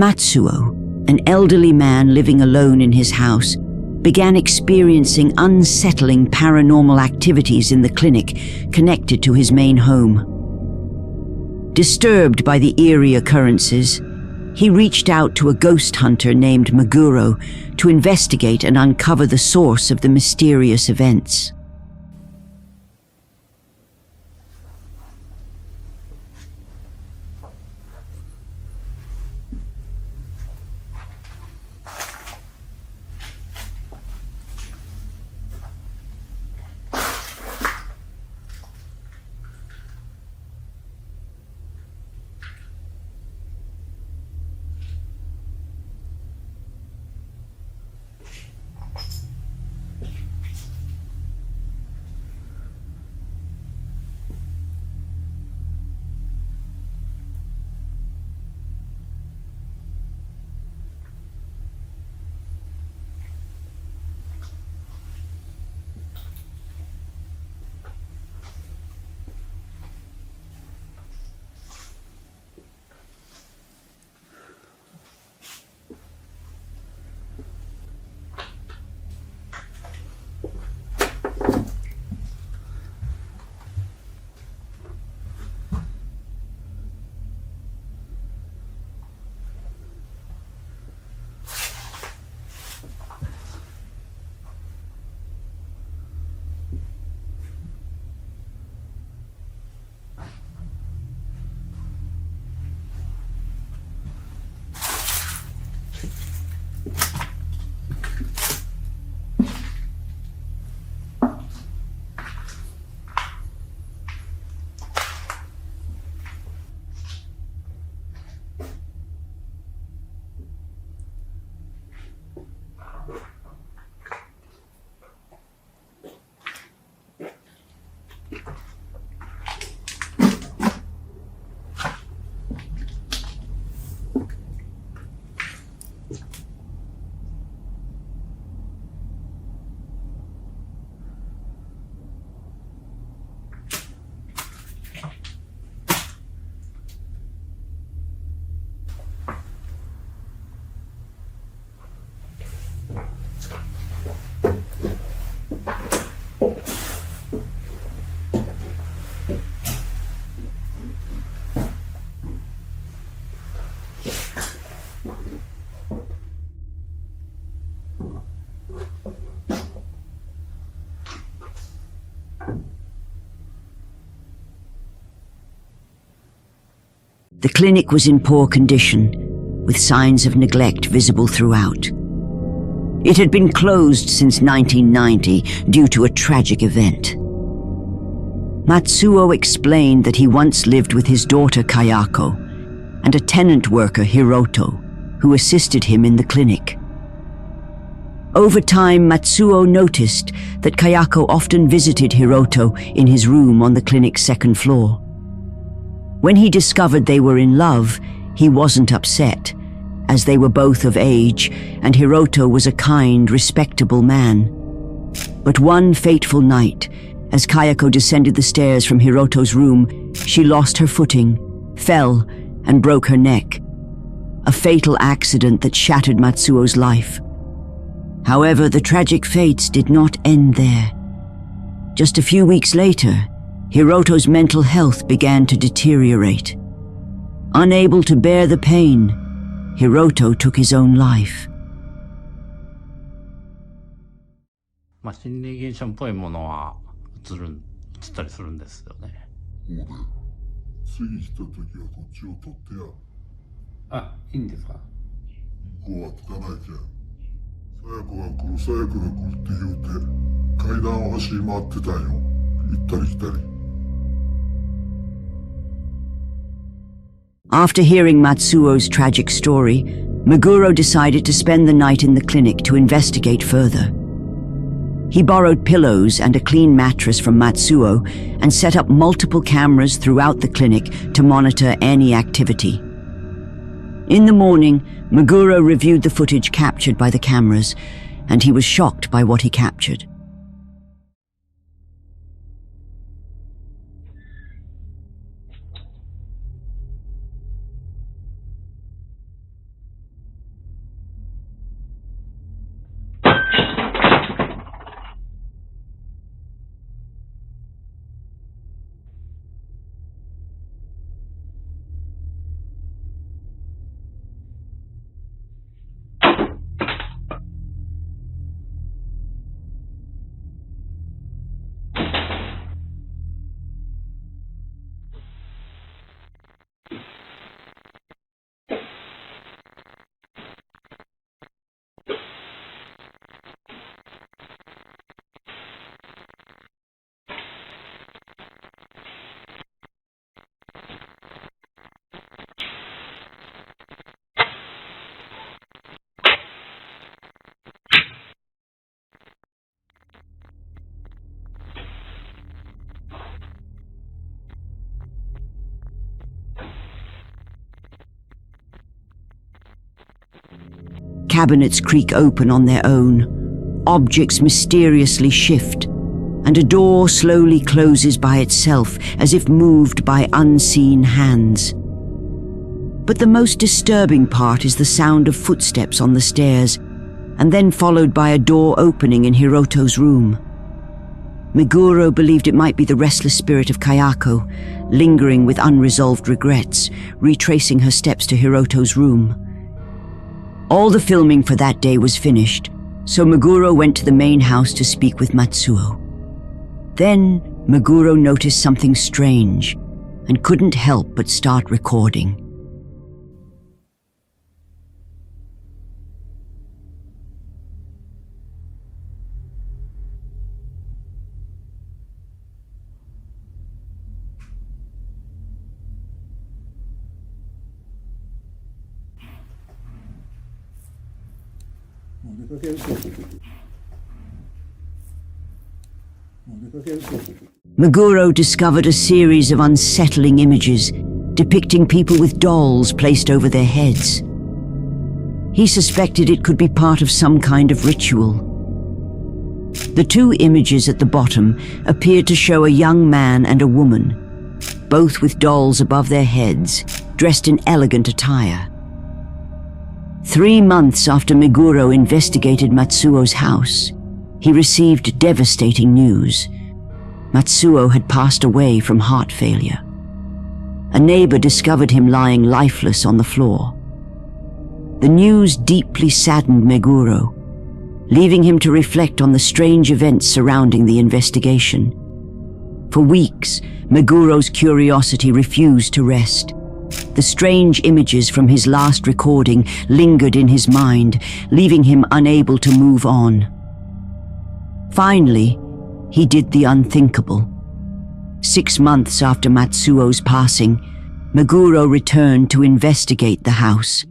Matsuo, an elderly man living alone in his house, began experiencing unsettling paranormal activities in the clinic connected to his main home. Disturbed by the eerie occurrences, he reached out to a ghost hunter named Meguro to investigate and uncover the source of the mysterious events. The clinic was in poor condition, with signs of neglect visible throughout. It had been closed since 1990 due to a tragic event. Matsuo explained that he once lived with his daughter Kayako and a tenant worker Hiroto, who assisted him in the clinic. Over time, Matsuo noticed that Kayako often visited Hiroto in his room on the clinic's second floor. When he discovered they were in love, he wasn't upset, as they were both of age and Hiroto was a kind, respectable man. But one fateful night, as Kayako descended the stairs from Hiroto's room, she lost her footing, fell, and broke her neck. A fatal accident that shattered Matsuo's life. However, the tragic fates did not end there. Just a few weeks later, Hiroto's mental health began to deteriorate. Unable to bear the pain, Hiroto took his own life. 心理現象っぽいものは映ったりするんですよね。もうね、次来た時はこっちを取ってや。あ、いいんですか？向こうはつかないけん。さや子が来る、さや子が来るって言うて、階段を走り回ってたんよ。行ったり来たり。After hearing Matsuo's tragic story, Meguro decided to spend the night in the clinic to investigate further. He borrowed pillows and a clean mattress from Matsuo and set up multiple cameras throughout the clinic to monitor any activity. In the morning, Meguro reviewed the footage captured by the cameras, and he was shocked by what he captured. Cabinets creak open on their own. Objects mysteriously shift, and a door slowly closes by itself as if moved by unseen hands. But the most disturbing part is the sound of footsteps on the stairs, and then followed by a door opening in Hiroto's room. Meguro believed it might be the restless spirit of Kayako, lingering with unresolved regrets, retracing her steps to Hiroto's room. All the filming for that day was finished, so Meguro went to the main house to speak with Matsuo. Then Meguro noticed something strange and couldn't help but start recording. Meguro discovered a series of unsettling images depicting people with dolls placed over their heads. He suspected it could be part of some kind of ritual. The two images at the bottom appeared to show a young man and a woman, both with dolls above their heads, dressed in elegant attire. 3 months after Meguro investigated Matsuo's house, he received devastating news. Matsuo had passed away from heart failure. A neighbor discovered him lying lifeless on the floor. The news deeply saddened Meguro, leaving him to reflect on the strange events surrounding the investigation. For weeks, Meguro's curiosity refused to rest. The strange images from his last recording lingered in his mind, leaving him unable to move on. Finally, he did the unthinkable. 6 months after Matsuo's passing, Meguro returned to investigate the house.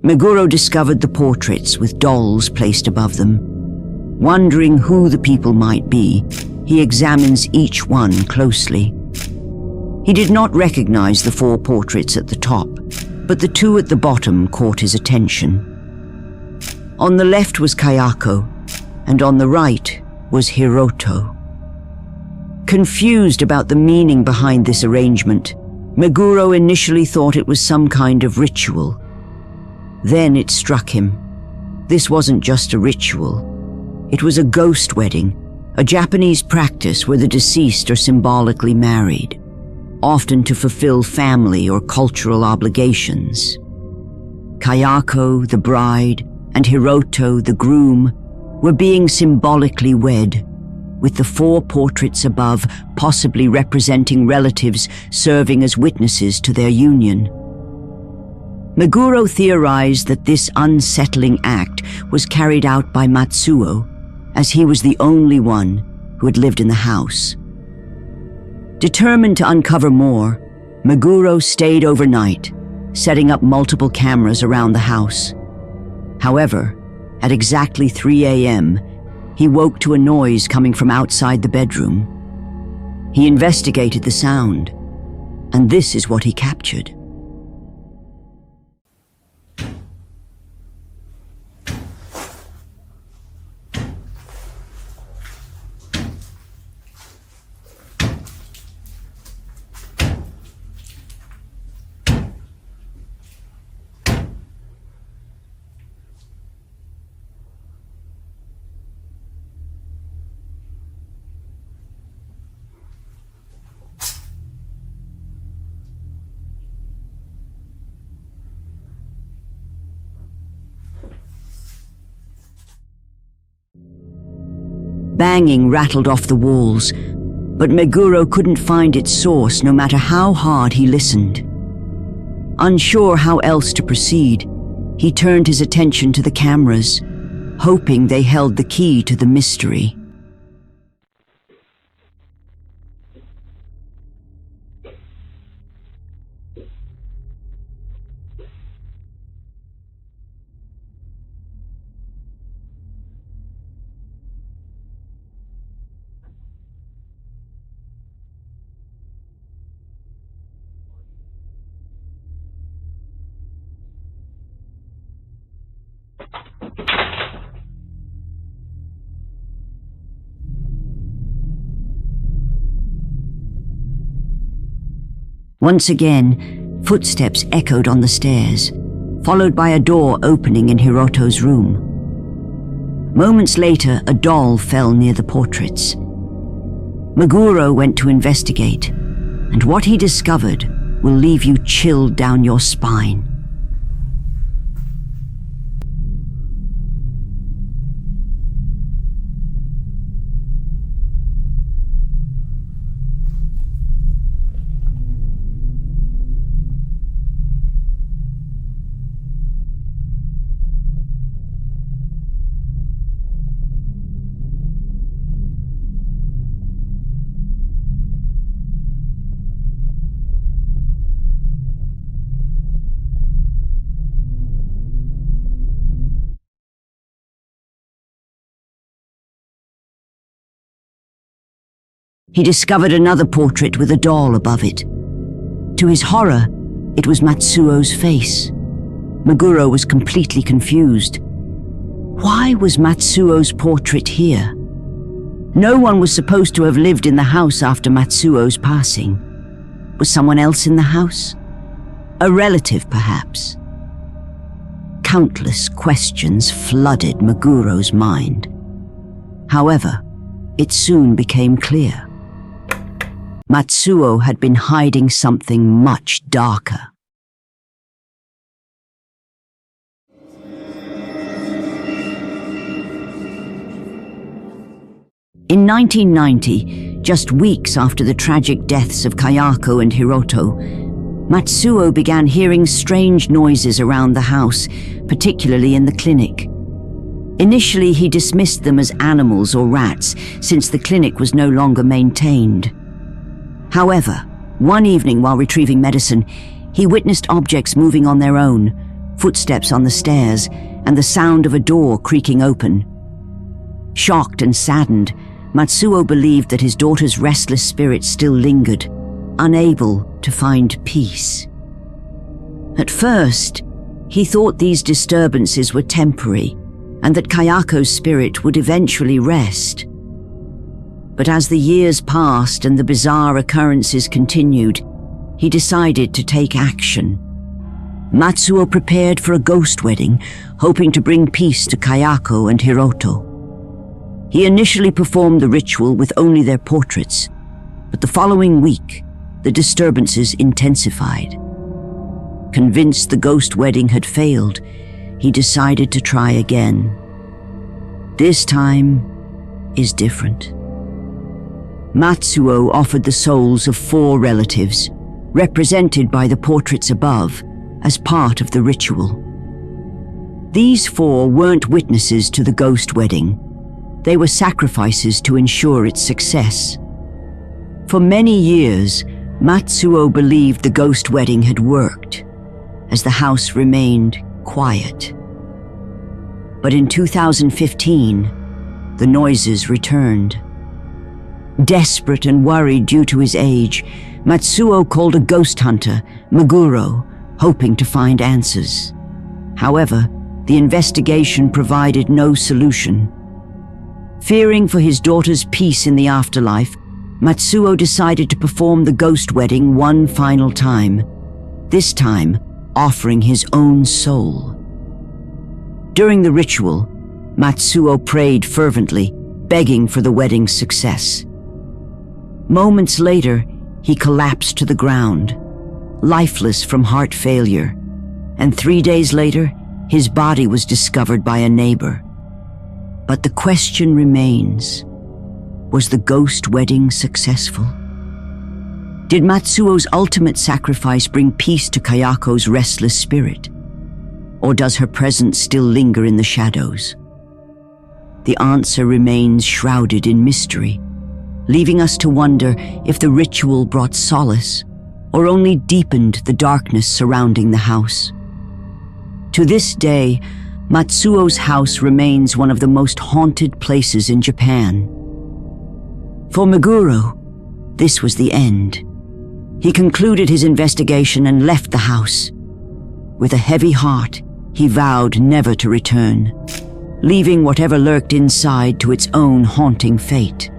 Meguro discovered the portraits with dolls placed above them. Wondering who the people might be, he examines each one closely. He did not recognize the 4 portraits at the top, but the 2 at the bottom caught his attention. On the left was Kayako, and on the right was Hiroto. Confused about the meaning behind this arrangement, Meguro initially thought it was some kind of ritual. Then it struck him. This wasn't just a ritual. It was a ghost wedding, a Japanese practice where the deceased are symbolically married, often to fulfill family or cultural obligations. Kayako, the bride, and Hiroto, the groom, were being symbolically wed, with the 4 portraits above possibly representing relatives serving as witnesses to their union. Meguro theorized that this unsettling act was carried out by Matsuo, as he was the only one who had lived in the house. Determined to uncover more, Meguro stayed overnight, setting up multiple cameras around the house. However, at exactly 3 a.m., he woke to a noise coming from outside the bedroom. He investigated the sound, and this is what he captured. Banging rattled off the walls, but Meguro couldn't find its source no matter how hard he listened. Unsure how else to proceed, he turned his attention to the cameras, hoping they held the key to the mystery. Once again, footsteps echoed on the stairs, followed by a door opening in Hiroto's room. Moments later, a doll fell near the portraits. Meguro went to investigate, and what he discovered will leave you chilled down your spine. He discovered another portrait with a doll above it. To his horror, it was Matsuo's face. Meguro was completely confused. Why was Matsuo's portrait here? No one was supposed to have lived in the house after Matsuo's passing. Was someone else in the house? A relative, perhaps? Countless questions flooded Meguro's mind. However, it soon became clear. Matsuo had been hiding something much darker. In 1990, just weeks after the tragic deaths of Kayako and Hiroto, Matsuo began hearing strange noises around the house, particularly in the clinic. Initially, he dismissed them as animals or rats, since the clinic was no longer maintained. However, one evening while retrieving medicine, he witnessed objects moving on their own, footsteps on the stairs and the sound of a door creaking open. Shocked and saddened, Matsuo believed that his daughter's restless spirit still lingered, unable to find peace. At first, he thought these disturbances were temporary and that Kayako's spirit would eventually rest. But as the years passed and the bizarre occurrences continued, he decided to take action. Matsuo prepared for a ghost wedding, hoping to bring peace to Kayako and Hiroto. He initially performed the ritual with only their portraits, but the following week, the disturbances intensified. Convinced the ghost wedding had failed, he decided to try again. This time is different. Matsuo offered the souls of 4 relatives, represented by the portraits above, as part of the ritual. These 4 weren't witnesses to the ghost wedding. They were sacrifices to ensure its success. For many years, Matsuo believed the ghost wedding had worked, as the house remained quiet. But in 2015, the noises returned. Desperate and worried due to his age, Matsuo called a ghost hunter, Meguro, hoping to find answers. However, the investigation provided no solution. Fearing for his daughter's peace in the afterlife, Matsuo decided to perform the ghost wedding one final time, this time offering his own soul. During the ritual, Matsuo prayed fervently, begging for the wedding's success. Moments later, he collapsed to the ground, lifeless from heart failure, and 3 days later, his body was discovered by a neighbor. But the question remains, was the ghost wedding successful? Did Matsuo's ultimate sacrifice bring peace to Kayako's restless spirit? Or does her presence still linger in the shadows? The answer remains shrouded in mystery, leaving us to wonder if the ritual brought solace or only deepened the darkness surrounding the house. To this day, Matsuo's house remains one of the most haunted places in Japan. For Meguro, this was the end. He concluded his investigation and left the house. With a heavy heart, he vowed never to return, leaving whatever lurked inside to its own haunting fate.